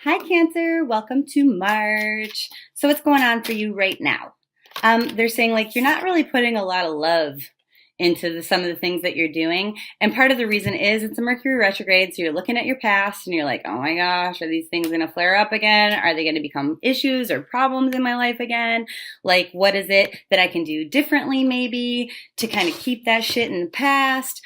Hi Cancer, welcome to March. So what's going on for you right now? They're saying like you're not really putting a lot of love into some of the things that you're doing. And part of the reason is it's a Mercury retrograde. So you're looking at your past and you're like, oh my gosh, are these things going to flare up again? Are they going to become issues or problems in my life again? Like, what is it that I can do differently maybe to kind of keep that shit in the past?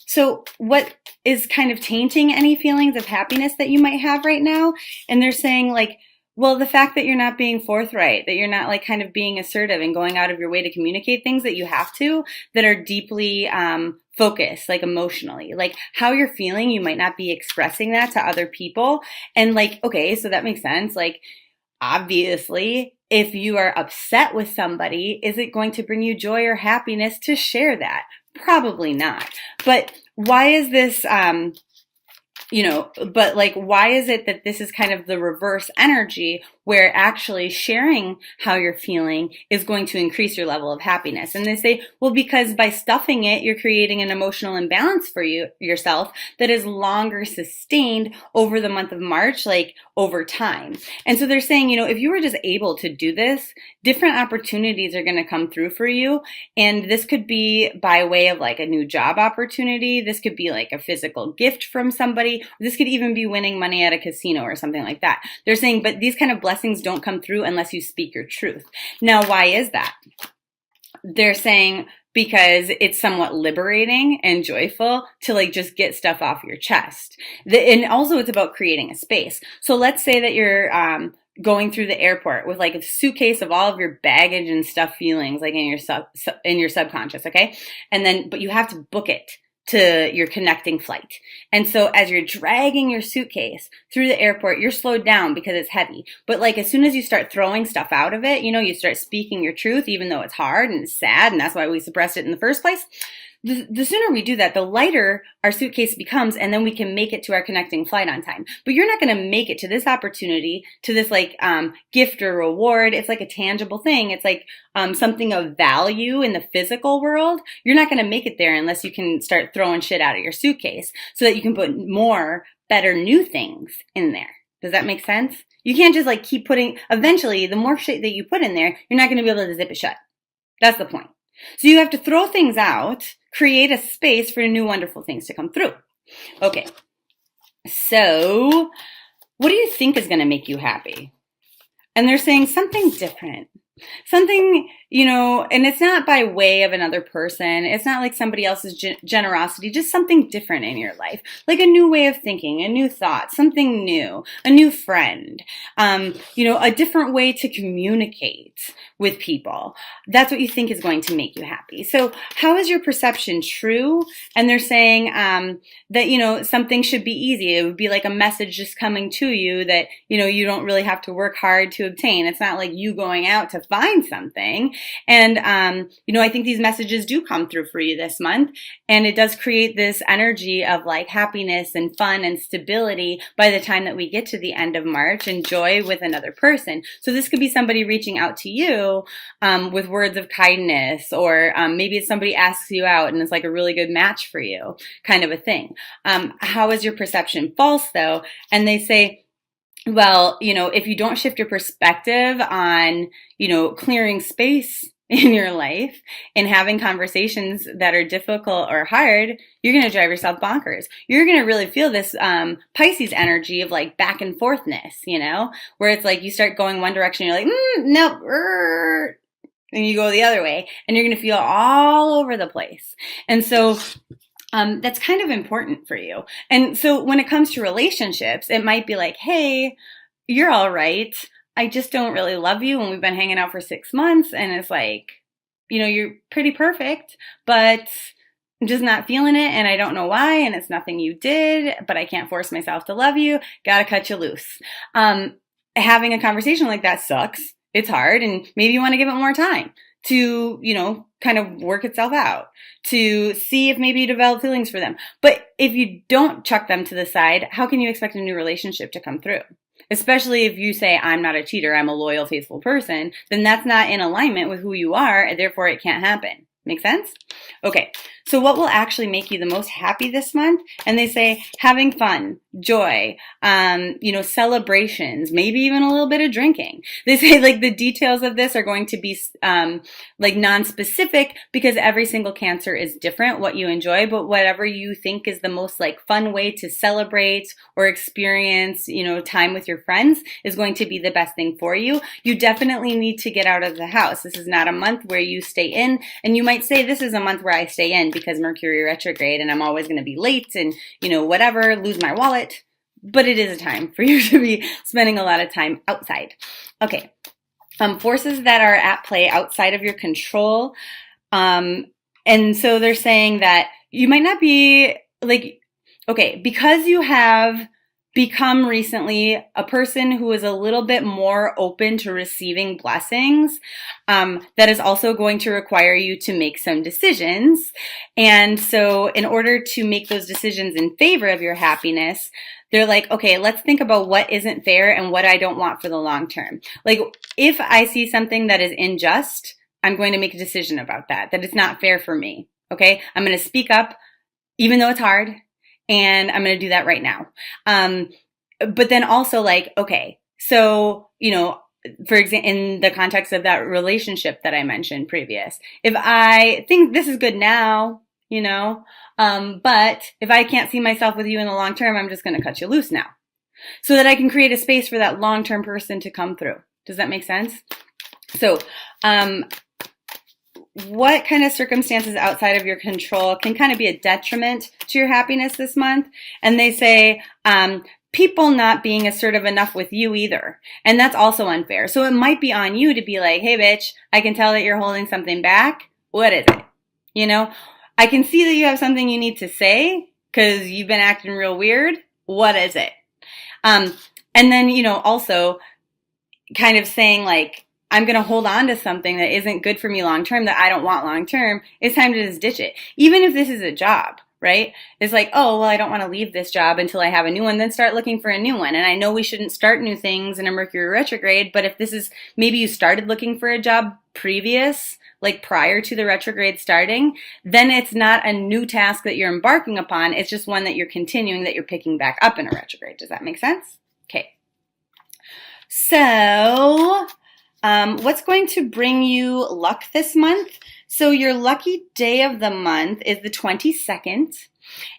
So what is kind of tainting any feelings of happiness that you might have right now? And they're saying like, well, the fact that you're not being forthright, that you're not like kind of being assertive and going out of your way to communicate things that you have to, that are deeply focused, like emotionally, like how you're feeling, you might not be expressing that to other people. And like, okay, so that makes sense. Like, obviously, if you are upset with somebody, is it going to bring you joy or happiness to share that? Probably not. But why is this, but like, why is it that this is kind of the reverse energy where actually sharing how you're feeling is going to increase your level of happiness? And they say, well, because by stuffing it, you're creating an emotional imbalance for yourself that is longer sustained over the month of March, like over time. And so they're saying, if you were just able to do this, different opportunities are going to come through for you. And this could be by way of like a new job opportunity. This could be like a physical gift from somebody. This could even be winning money at a casino or something like that. They're saying, but these kind of blessings don't come through unless you speak your truth. Now, why is that? They're saying because it's somewhat liberating and joyful to like just get stuff off your chest. And also it's about creating a space. So let's say that you're going through the airport with like a suitcase of all of your baggage and stuff feelings like in your subconscious, okay? And then, but you have to book it to your connecting flight. And so as you're dragging your suitcase through the airport, you're slowed down because it's heavy. But like as soon as you start throwing stuff out of it, you start speaking your truth, even though it's hard and it's sad, and that's why we suppressed it in the first place. The sooner we do that, the lighter our suitcase becomes, and then we can make it to our connecting flight on time. But you're not going to make it to this opportunity, to this like gift or reward. It's like a tangible thing. It's like something of value in the physical world. You're not going to make it there unless you can start throwing shit out of your suitcase so that you can put more, better, new things in there. Does that make sense? You can't just like keep putting, eventually the more shit that you put in there, you're not going to be able to zip it shut. That's the point. So you have to throw things out, create a space for new wonderful things to come through. Okay, so what do you think is going to make you happy? And they're saying something different. Something, and it's not by way of another person. It's not like somebody else's generosity, just something different in your life. Like a new way of thinking, a new thought, something new, a new friend, a different way to communicate with people. That's what you think is going to make you happy. So how is your perception true? And they're saying that, something should be easy. It would be like a message just coming to you that, you don't really have to work hard to obtain. It's not like you going out to find something. And, I think these messages do come through for you this month. And it does create this energy of like happiness and fun and stability by the time that we get to the end of March, and joy with another person. So this could be somebody reaching out to you with words of kindness, or maybe it's somebody asks you out and it's like a really good match for you, kind of a thing. How is your perception false though? And they say, well, if you don't shift your perspective on, clearing space in your life and having conversations that are difficult or hard, you're going to drive yourself bonkers. You're going to really feel this Pisces energy of like back and forthness, where it's like you start going one direction, you're like, nope, and you go the other way, and you're going to feel all over the place. And so that's kind of important for you. And so when it comes to relationships, it might be like, hey, you're all right. I just don't really love you. And we've been hanging out for 6 months. And it's like, you're pretty perfect, but I'm just not feeling it. And I don't know why. And it's nothing you did, but I can't force myself to love you. Gotta cut you loose. Having a conversation like that sucks. It's hard. And maybe you want to give it more time to, kind of work itself out, to see if maybe you develop feelings for them. But if you don't chuck them to the side, how can you expect a new relationship to come through? Especially if you say, I'm not a cheater, I'm a loyal, faithful person, then that's not in alignment with who you are, and therefore it can't happen. Make sense? Okay, So what will actually make you the most happy this month? And they say having fun, joy, celebrations, maybe even a little bit of drinking. They say like the details of this are going to be like non-specific because every single Cancer is different what you enjoy, but whatever you think is the most like fun way to celebrate or experience, time with your friends is going to be the best thing for you. You definitely need to get out of the house. This is not a month where you stay in, and you might say this is a month where I stay in because Mercury retrograde and I'm always going to be late and, whatever, lose my wallet. But it is a time for you to be spending a lot of time outside. Okay. Forces that are at play outside of your control. And so they're saying that you might not be like, okay, because you have become recently a person who is a little bit more open to receiving blessings, that is also going to require you to make some decisions. And so in order to make those decisions in favor of your happiness, they're like, okay, let's think about what isn't fair and what I don't want for the long term. Like if I see something that is unjust, I'm going to make a decision about that it's not fair for me. Okay. I'm going to speak up even though it's hard. And I'm going to do that right now. But then also like, okay, so, for example, in the context of that relationship that I mentioned previous, if I think this is good now, but if I can't see myself with you in the long term, I'm just going to cut you loose now so that I can create a space for that long-term person to come through. Does that make sense? So, what kind of circumstances outside of your control can kind of be a detriment to your happiness this month? And they say, people not being assertive enough with you either. And that's also unfair. So it might be on you to be like, hey, bitch, I can tell that you're holding something back. What is it? I can see that you have something you need to say because you've been acting real weird. What is it? And then, also kind of saying like, I'm going to hold on to something that isn't good for me long term, that I don't want long term. It's time to just ditch it. Even if this is a job, right? It's like, oh, well, I don't want to leave this job until I have a new one, then start looking for a new one. And I know we shouldn't start new things in a Mercury retrograde, but if this is, maybe you started looking for a job like prior to the retrograde starting, then it's not a new task that you're embarking upon. It's just one that you're continuing, that you're picking back up in a retrograde. Does that make sense? Okay. So, what's going to bring you luck this month? So your lucky day of the month is the 22nd,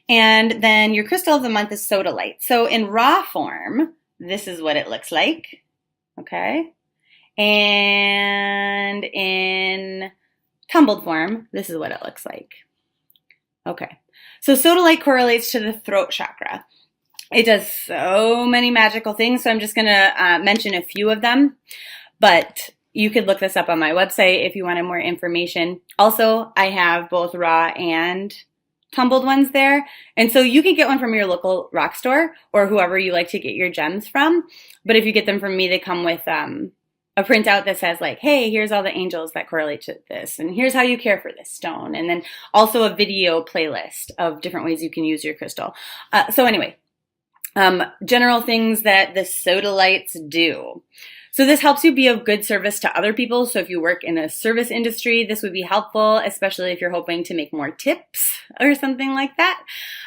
and then your crystal of the month is sodalite. So in raw form, this is what it looks like, okay? And in tumbled form, this is what it looks like. Okay, so sodalite correlates to the throat chakra. It does so many magical things, so I'm just going to mention a few of them. But you could look this up on my website if you wanted more information. Also, I have both raw and tumbled ones there. And so you can get one from your local rock store or whoever you like to get your gems from. But if you get them from me, they come with a printout that says like, hey, here's all the angels that correlate to this. And here's how you care for this stone. And then also a video playlist of different ways you can use your crystal. So anyway, general things that the sodalites do. So this helps you be of good service to other people. So if you work in a service industry, this would be helpful, especially if you're hoping to make more tips or something like that.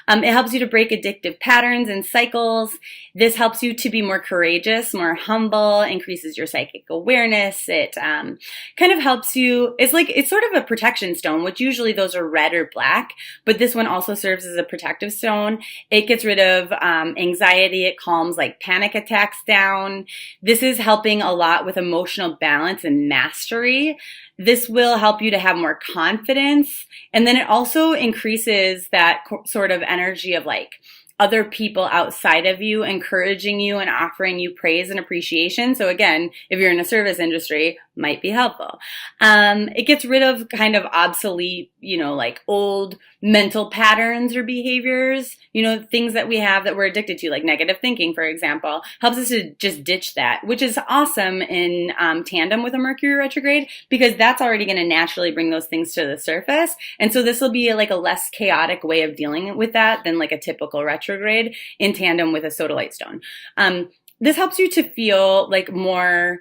It helps you to break addictive patterns and cycles. This helps you to be more courageous, more humble, increases your psychic awareness. It kind of helps you. It's sort of a protection stone, which usually those are red or black, but this one also serves as a protective stone. It gets rid of anxiety. It calms like panic attacks down. This is helping a lot with emotional balance and mastery. This will help you to have more confidence. And then it also increases that sort of energy of like other people outside of you encouraging you and offering you praise and appreciation. So again, if you're in a service industry, might be helpful. It gets rid of kind of obsolete, like old mental patterns or behaviors, things that we have that we're addicted to, like negative thinking, for example, helps us to just ditch that, which is awesome in tandem with a Mercury retrograde, because that's already going to naturally bring those things to the surface. And so this will be like a less chaotic way of dealing with that than like a typical retrograde in tandem with a sodalite stone. This helps you to feel like more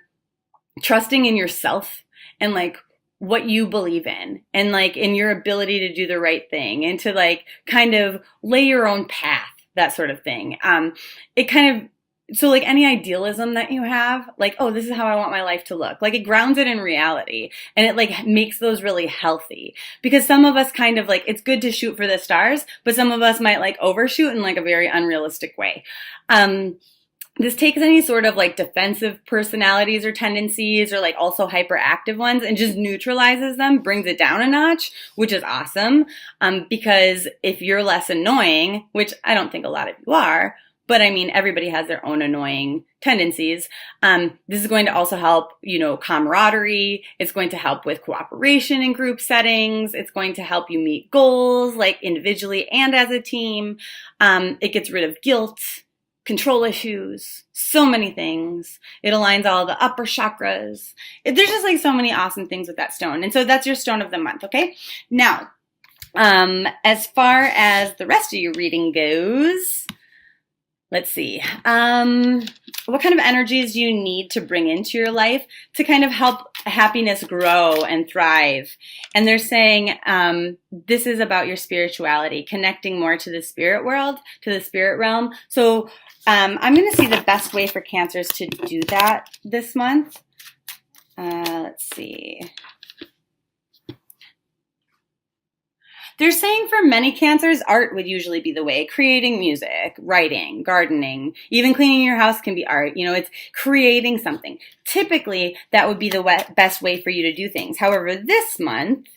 trusting in yourself and like what you believe in and like in your ability to do the right thing and to like kind of lay your own path, that sort of thing. It kind of, so like any idealism that you have, like, oh, this is how I want my life to look. Like it grounds it in reality and it like makes those really healthy, because some of us kind of like, it's good to shoot for the stars, but some of us might like overshoot in like a very unrealistic way. This takes any sort of like defensive personalities or tendencies or like also hyperactive ones and just neutralizes them, brings it down a notch, which is awesome. Because if you're less annoying, which I don't think a lot of you are, but I mean, everybody has their own annoying tendencies. This is going to also help, you know, camaraderie. It's going to help with cooperation in group settings. It's going to help you meet goals, like individually and as a team. It gets rid of guilt, control issues, so many things. It aligns all the upper chakras. There's just like so many awesome things with that stone. And so that's your stone of the month, okay? Now, as far as the rest of your reading goes, let's see. What kind of energies do you need to bring into your life to kind of help happiness grow and thrive? And they're saying this is about your spirituality, connecting more to the spirit world, to the spirit realm. So I'm going to see the best way for Cancers to do that this month. Let's see. They're saying for many Cancers, art would usually be the way. Creating music, writing, gardening, even cleaning your house can be art. You know, it's creating something. Typically, that would be the best way for you to do things. However, this month,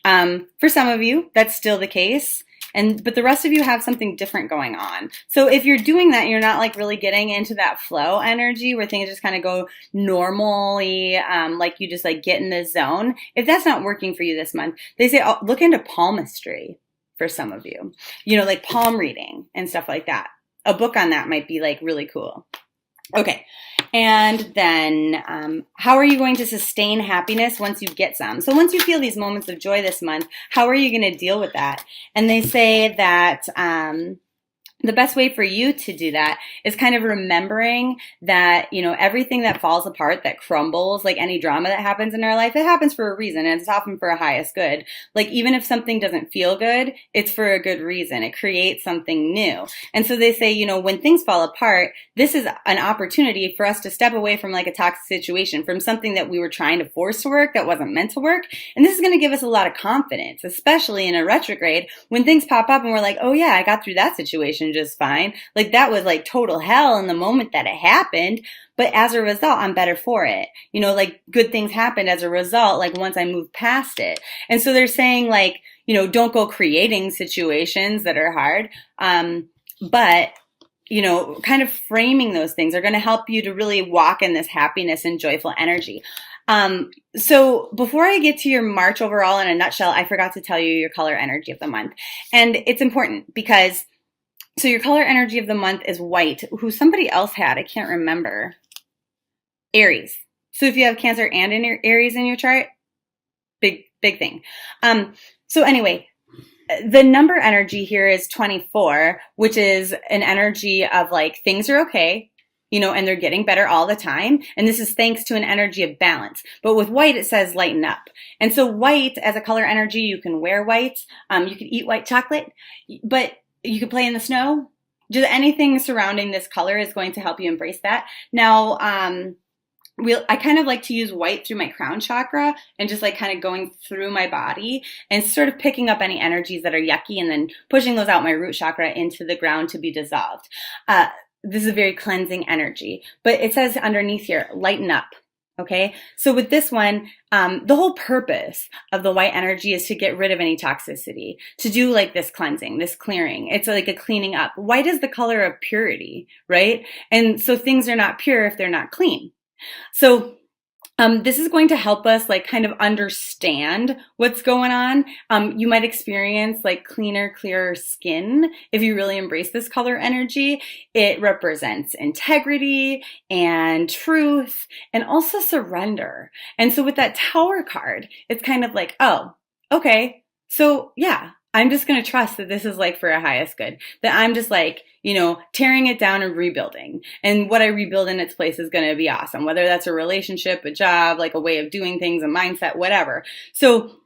for some of you, that's still the case. But the rest of you have something different going on. So if you're doing that, you're not like really getting into that flow energy where things just kind of go normally, like you just like get in the zone. If that's not working for you this month, they say, oh, look into palmistry for some of you, you know, like palm reading and stuff like that. A book on that might be like really cool. Okay. And then how are you going to sustain happiness once you get some? So once you feel these moments of joy this month, how are you going to deal with that? And they say that the best way for you to do that is kind of remembering that, you know, everything that falls apart, that crumbles, like any drama that happens in our life, it happens for a reason, and it's often for a highest good. Like even if something doesn't feel good, it's for a good reason. It creates something new. And so they say, you know, when things fall apart, this is an opportunity for us to step away from like a toxic situation, from something that we were trying to force to work that wasn't meant to work. And this is going to give us a lot of confidence, especially in a retrograde when things pop up and we're like, oh yeah, I got through that situation just fine. Like that was like total hell in the moment that it happened. But as a result, I'm better for it. You know, like good things happened as a result, like once I moved past it. And so they're saying like, you know, don't go creating situations that are hard. But you know, kind of framing those things are going to help you to really walk in this happiness and joyful energy. So before I get to your March overall in a nutshell, I forgot to tell you your color energy of the month. And it's important because, so your color energy of the month is white, who somebody else had, I can't remember. Aries. So if you have Cancer and Aries in your chart, big thing. So anyway, the number energy here is 24, which is an energy of like things are okay, you know, and they're getting better all the time. And this is thanks to an energy of balance. But with white, it says lighten up. And so white as a color energy, you can wear white, you can eat white chocolate, but you can play in the snow. Just anything surrounding this color is going to help you embrace that. Now, I kind of like to use white through my crown chakra and just like kind of going through my body and sort of picking up any energies that are yucky and then pushing those out my root chakra into the ground to be dissolved. This is a very cleansing energy, but it says underneath here, lighten up. Okay. So with this one, the whole purpose of the white energy is to get rid of any toxicity, to do like this cleansing, this clearing. It's like a cleaning up. White is the color of purity, right? And so things are not pure if they're not clean. So this is going to help us like kind of understand what's going on. You might experience like cleaner, clearer skin if you really embrace this color energy. It represents integrity and truth and also surrender. And so with that Tower card, it's kind of like, oh, okay, so yeah, I'm just going to trust that this is like for a highest good, that I'm just like, tearing it down and rebuilding. And what I rebuild in its place is going to be awesome, whether that's a relationship, a job, like a way of doing things, a mindset, whatever. So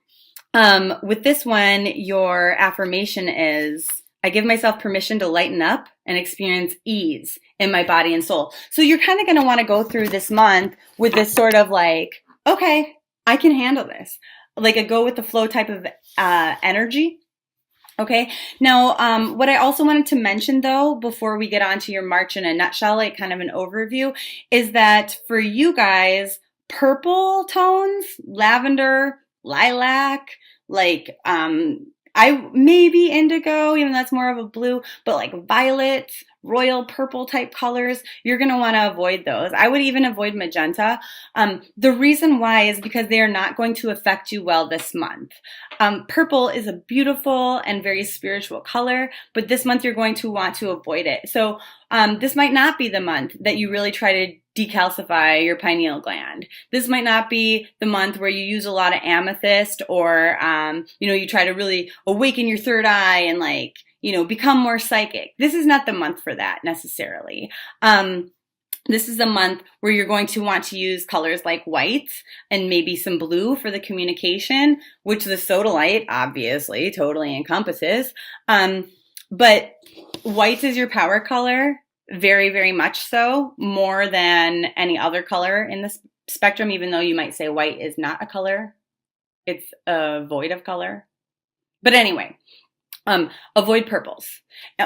with this one, your affirmation is, I give myself permission to lighten up and experience ease in my body and soul. So you're kind of going to want to go through this month with this sort of like, okay, I can handle this. Like a go with the flow type of energy. Okay. Now, what I also wanted to mention though, before we get on to your March in a nutshell, like kind of an overview, is that for you guys, purple tones, lavender, lilac, like, I maybe indigo, even though that's more of a blue, but like violet, royal purple type colors, you're going to want to avoid those. I would even avoid magenta. The reason why is because they are not going to affect you well this month. Purple is a beautiful and very spiritual color, but this month you're going to want to avoid it. So this might not be the month that you really try to decalcify your pineal gland. This might not be the month where you use a lot of amethyst or, you try to really awaken your third eye and like, become more psychic. This is not the month for that necessarily. This is a month where you're going to want to use colors like white and maybe some blue for the communication, which the sodalite obviously totally encompasses. But white is your power color, very, very much so, more than any other color in the spectrum, even though you might say white is not a color. It's a void of color. But anyway, avoid purples.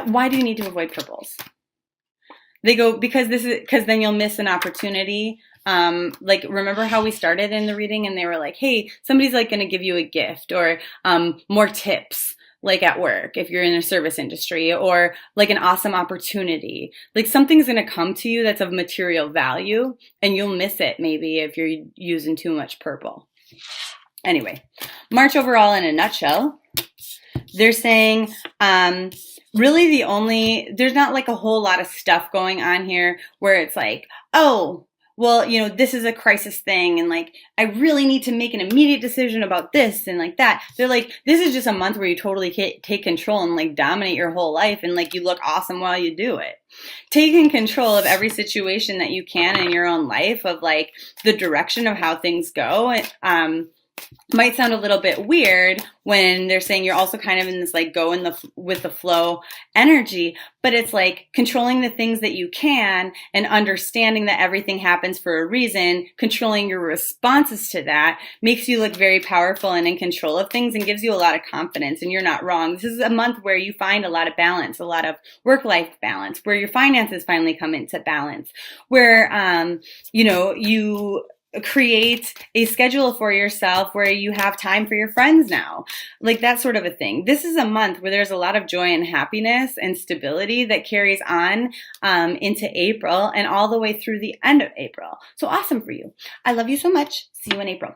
Why do you need to avoid purples? They go, because then you'll miss an opportunity. Like, remember how we started in the reading and they were like, hey, somebody's like going to give you a gift or more tips, like at work, if you're in a service industry, or like an awesome opportunity. Like something's going to come to you that's of material value and you'll miss it maybe if you're using too much purple. Anyway, March overall in a nutshell, they're saying, really there's not like a whole lot of stuff going on here where it's like, oh, well, this is a crisis thing and like, I really need to make an immediate decision about this and like that. They're like, this is just a month where you totally take control and like dominate your whole life and like you look awesome while you do it. Taking control of every situation that you can in your own life of like the direction of how things go. Might sound a little bit weird when they're saying you're also kind of in this like go with the flow energy, but it's like controlling the things that you can and understanding that everything happens for a reason, controlling your responses to that makes you look very powerful and in control of things and gives you a lot of confidence, and you're not wrong. This is a month where you find a lot of balance, a lot of work-life balance, where your finances finally come into balance, where you create a schedule for yourself where you have time for your friends now, like that sort of a thing. This is a month where there's a lot of joy and happiness and stability that carries on into April and all the way through the end of April. So awesome for you. I love you so much. See you in April.